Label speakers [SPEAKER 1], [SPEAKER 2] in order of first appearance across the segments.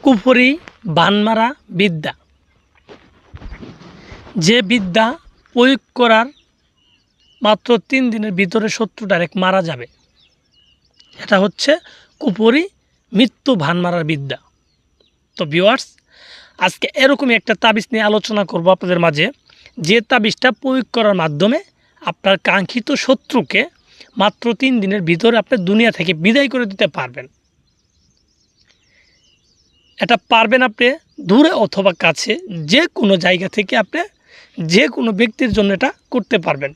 [SPEAKER 1] কুফরি বানমারা বিদ্যা, যে বিদ্যা প্রয়োগ করার মাত্র 3 দিনের ভিতরে শত্রু ডাইরেক্ট মারা যাবে, এটা হচ্ছে কুফরি মৃত্যু ভানমারার বিদ্যা। তো ভিউয়ার্স, আজকে এরকমই একটা তাবিজ নিয়ে আলোচনা করব আপনাদের মাঝে, যে তাবিজটা প্রয়োগ করার মাধ্যমে আপনার কাঙ্ক্ষিত শত্রুকে মাত্র 3 দিনের ভিতরে আপনি দুনিয়া থেকে বিদায় করে দিতে পারবেন। এটা পারবেন আপনি দূরে অথবা কাছে, যে কোনো জায়গা থেকে আপনি যে কোনো ব্যক্তির জন্য এটা করতে পারবেন।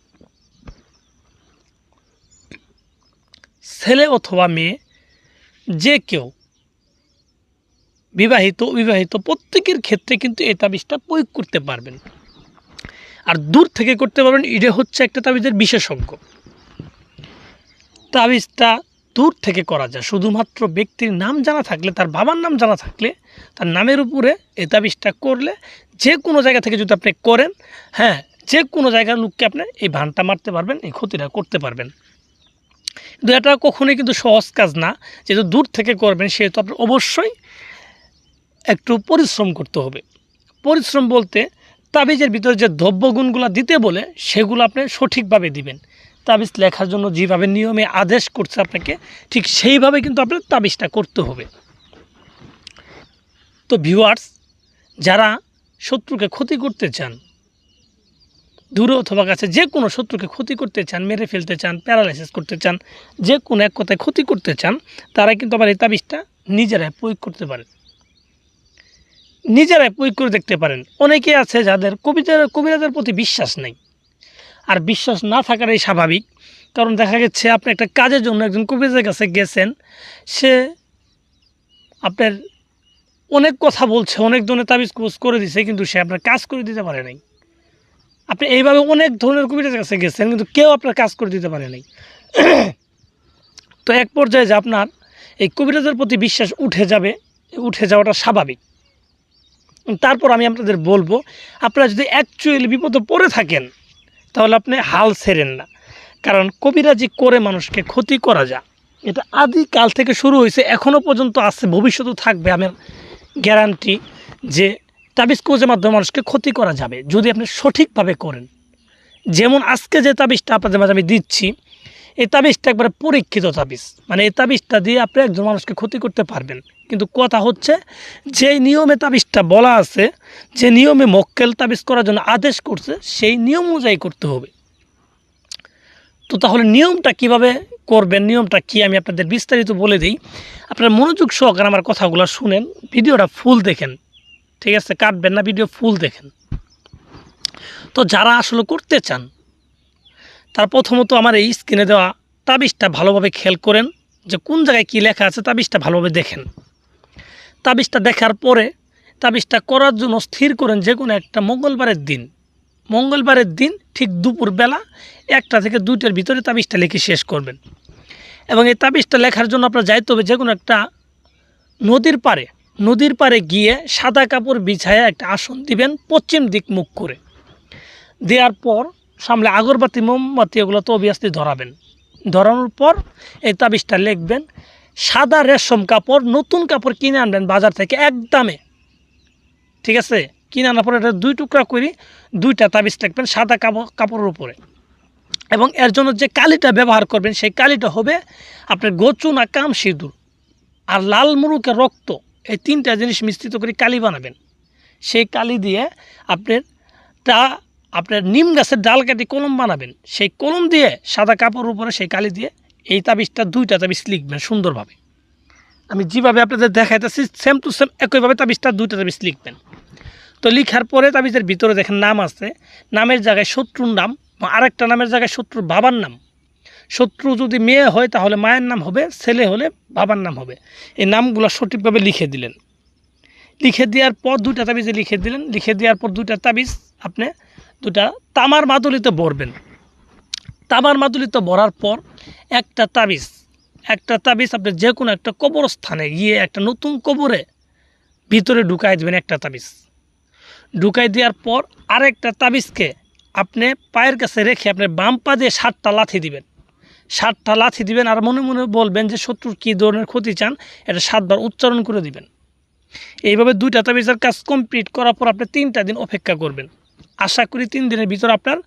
[SPEAKER 1] ছেলে অথবা মেয়ে, যে কেউ, বিবাহিত অবিবাহিত, প্রত্যেকের ক্ষেত্রে কিন্তু এই তাবিজটা প্রয়োগ করতে পারবেন। আর দূর থেকে করতে পারবেন, এটা হচ্ছে একটা তাবিজের বিশেষজ্ঞ। তাবিজটা দূর থেকে করা যায়, শুধুমাত্র ব্যক্তির নাম জানা থাকলে, তার বাবার নাম জানা থাকলে, তার নামের উপরে এই তাবিজটা করলে যে কোনো জায়গা থেকে যদি আপনি করেন, হ্যাঁ, যে কোনো জায়গার লোককে আপনি এই ভানটা মারতে পারবেন, এই ক্ষতিটা করতে পারবেন। কিন্তু এটা কখনোই কিন্তু সহজ কাজ না, যেহেতু দূর থেকে করবেন সেহেতু আপনার অবশ্যই একটু পরিশ্রম করতে হবে। পরিশ্রম বলতে তাবিজের ভিতরে যে দ্রব্যগুণগুলো দিতে বলে সেগুলো আপনি সঠিকভাবে দিবেন। তাবিজ লেখার জন্য যেভাবে নিয়মে আদেশ করছে আপনাকে, ঠিক সেইভাবে কিন্তু আপনার তাবিজটা করতে হবে। তো ভিউয়ার্স, যারা শত্রুকে ক্ষতি করতে চান, দূরে অথবা কাছে যে কোনো শত্রুকে ক্ষতি করতে চান, মেরে ফেলতে চান, প্যারালাইসিস করতে চান, যে কোনো এক কথায় ক্ষতি করতে চান, তারা কিন্তু আবার এই তাবিজটা নিজেরাই প্রয়োগ করতে পারেন, নিজেরাই প্রয়োগ করে দেখতে পারেন। অনেকে আছে যাদের কবিরাজের প্রতি বিশ্বাস নেই, আর বিশ্বাস না থাকাটাই স্বাভাবিক। কারণ দেখা গেছে আপনি একটা কাজের জন্য একজন কবিরাজের কাছে গেছেন, সে আপনার অনেক কথা বলছে, অনেক ধরনের তাবিজ কোর্স করে দিছে, কিন্তু সে আপনার কাজ করে দিতে পারে নাই। আপনি এইভাবে অনেক ধরনের কবিরাজের কাছে গেছেন, কিন্তু কেউ আপনার কাজ করে দিতে পারে নাই। তো এক পর্যায়ে যে আপনার এই কবিরাজের প্রতি বিশ্বাস উঠে যাবে, উঠে যাওয়াটা স্বাভাবিক। তারপর আমি আপনাদের বলবো, আপনারা যদি অ্যাকচুয়ালি বিপদে পড়ে থাকেন, তাহলে আপনি হাল ছেড়েন না। কারণ কবিরাজি করে মানুষকে ক্ষতি করা যায়, এটা আদিকাল থেকে শুরু হয়েছে, এখনও পর্যন্ত আছে, ভবিষ্যতেও থাকবে। আমার গ্যারান্টি যে তাবিজ কোজের মাধ্যমে মানুষকে ক্ষতি করা যাবে, যদি আপনি সঠিকভাবে করেন। যেমন আজকে যে তাবিজটা আপনাদের মাঝে আমি দিচ্ছি, এই তাবিজটা একবারে পরীক্ষিত তাবিজ, মানে এই তাবিজটা দিয়ে আপনি একজন মানুষকে ক্ষতি করতে পারবেন। কিন্তু কথা হচ্ছে, যে নিয়মে তাবিজটা বলা আছে, যে নিয়মে মক্কেল তাবিজ করার জন্য আদেশ করছে, সেই নিয়ম অনুযায়ী করতে হবে। তো তাহলে নিয়মটা কিভাবে করবেন, নিয়মটা কি, আমি আপনাদের বিস্তারিত বলে দিই। আপনারা মনোযোগ সহকারে আমার কথাগুলো শুনেন, ভিডিওটা ফুল দেখেন, ঠিক আছে? কাটবেন না, ভিডিও ফুল দেখেন। তো যারা আসলে করতে চান, তার প্রথমত আমার এই স্ক্রিনে দেওয়া তাবিজটা ভালোভাবে খেয়াল করেন, যে কোন জায়গায় কী লেখা আছে, তাবিজটা ভালোভাবে দেখেন। তাবিজটা দেখার পরে তাবিজটা করার জন্য স্থির করেন যে কোনো একটা মঙ্গলবারের দিন ঠিক দুপুরবেলা 1টা থেকে 2টার ভিতরে তাবিজটা লিখে শেষ করবেন। এবং এই তাবিজটা লেখার জন্য আপনার যাইতে হবে যে কোনো একটা নদীর পাড়ে গিয়ে সাদা কাপড় বিছায়া একটা আসন দিবেন, পশ্চিম দিক মুখ করে। দেওয়ার পর সামনে আগরবাতি, মোমবাতি, এগুলো তো অবভিয়াসলি ধরাবেন। ধরানোর পর এই তাবিজটা লিখবেন। সাদা রেশম কাপড়, নতুন কাপড় কিনে আনবেন বাজার থেকে একদমে, ঠিক আছে? কিনে আনার পরে এটা 2 টুকরা করে 2টা তাবিজ লিখবেন সাদা কাপড়ের উপরে। এবং এর জন্য যে কালিটা ব্যবহার করবেন, সেই কালিটা হবে আপনার গোচুনা কাম সিঁদুর আর লাল মুরুকের রক্ত, এই 3টা জিনিস মিশ্রিত করে কালি বানাবেন। সেই কালি দিয়ে আপনার নিম গাছের ডাল কাটি কলম বানাবেন। সেই কলম দিয়ে সাদা কাপড়ের উপরে সেই কালি দিয়ে এই তাবিজটা 2টা তাবিজ লিখবেন সুন্দরভাবে। আমি যেভাবে আপনাদের দেখাইতেছি সেম টু সেম একইভাবে তাবিজটা 2টা তাবিজ লিখবেন। তো লিখার পরে তাবিজের ভিতরে দেখেন নাম আছে, নামের জায়গায় শত্রুর নাম, আরেকটা নামের জায়গায় শত্রুর বাবার নাম। শত্রু যদি মেয়ে হয় তাহলে মায়ের নাম হবে, ছেলে হলে বাবার নাম হবে। এই নামগুলো সঠিকভাবে লিখে দিলেন। লিখে দেওয়ার পর 2টা তাবিজে লিখে দিলেন। লিখে দেওয়ার পর 2টা তাবিজ আপনি 2টা তামার মাদুলিতে ভরবেন। তামার মাদুলিতে ভরার পর একটা তাবিজ আপনি যে কোনো একটা কবরস্থানে গিয়ে একটা নতুন কবরে ভিতরে ঢুকাই দেবেন। একটা তাবিজ ঢুকাই দেওয়ার পর আরেকটা তাবিজকে আপনি পায়ের কাছে রেখে আপনি বাম পা দিয়ে 7টা লাথি দিবেন। 7টা লাথি দিবেন আর মনে মনে বলবেন যে শত্রুর কী ধরনের ক্ষতি চান, এটা 7বার উচ্চারণ করে দিবেন। এইভাবে 2টা তাবিজের কাজ কমপ্লিট করার পর আপনি 3টা দিন অপেক্ষা করবেন। আশা করি 3 দিনের ভিতর আপনার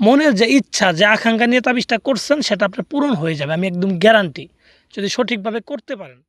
[SPEAKER 1] মনের যে ইচ্ছা, যে আকাঙ্ক্ষা নিয়ে তাবিজটা করছেন সেটা আপনার পূরণ হয়ে যাবে। আমি একদম গ্যারান্টি, যদি সঠিকভাবে করতে পারেন।